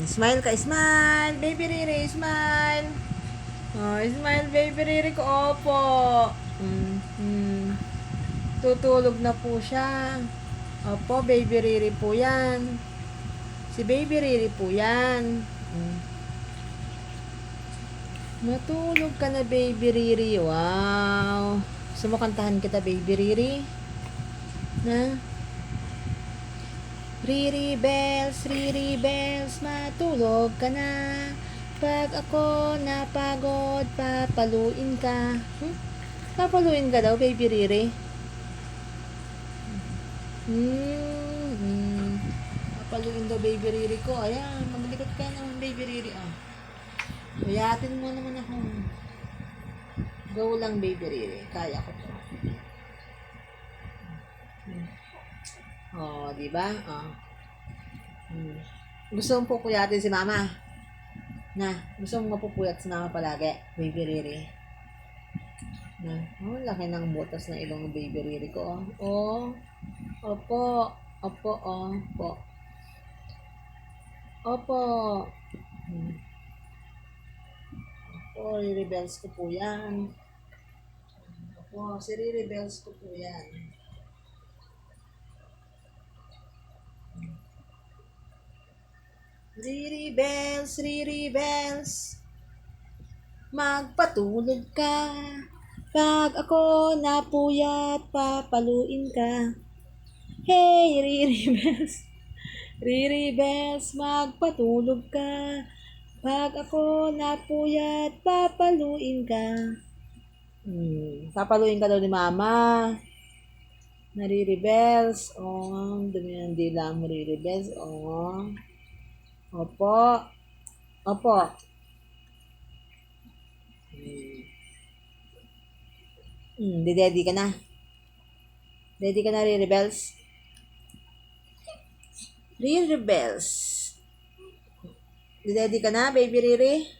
Smile ka, smile! Baby Riri, smile! Oh, smile, baby Riri ko. Opo. Tutulog na po siya. Opo, baby Riri po yan. Si baby Riri po yan. Matulog ka na, baby Riri. Wow. Sumukantahan kita, baby Riri. Na? Riri bells, matulog ka na. Pag ako napagod, papaluin ka. Papaluin ka daw, baby Riri. Papaluin daw, baby Riri ko. Ayan, maglikot ka naman, baby Riri. Uyatin mo naman ako. Go lang, baby Riri. Kaya ko to. Di ba? Gusto mong pupuyatin si mama? Na, gusto mong mapupuyat si mama palagi, baby Riri? Na, laki ng butas ng ilong ng baby Riri ko. Opo. Opo. Riri bells ko po yan. Opo, si Riri bells ko po yan. Riri bells, magpatulog ka. Pag ako napuyat, papaluin ka. Hey, Riri bells, magpatulog ka. Pag ako napuyat, papaluin ka. Papaluin ka daw ni mama. Riri bells. Dumi ng dila mo, Riri bells. Opo. Ready ka na? Ready ka na, Riri bells? Riri bells. Ready ka na, baby Riri?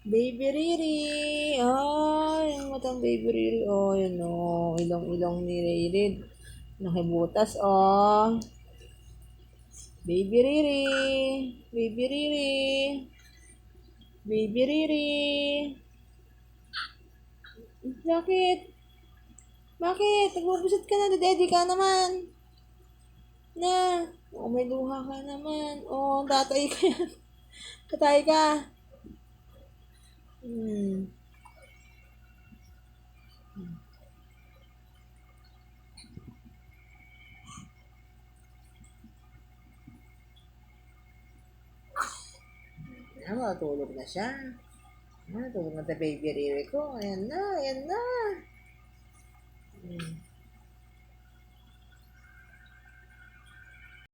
Baby Riri. Yung matang baby Riri. Yun ilong ni Riri. Nakibutas, Baby Riri. Baby Riri. Baby Riri. Bakit? Nagbubusit ka na, daddy ka naman. Na. May luha ka naman. Tatay ka yan. Tatay ka. Matulog na siya. Tulog na baby Riri ko. Ayan na.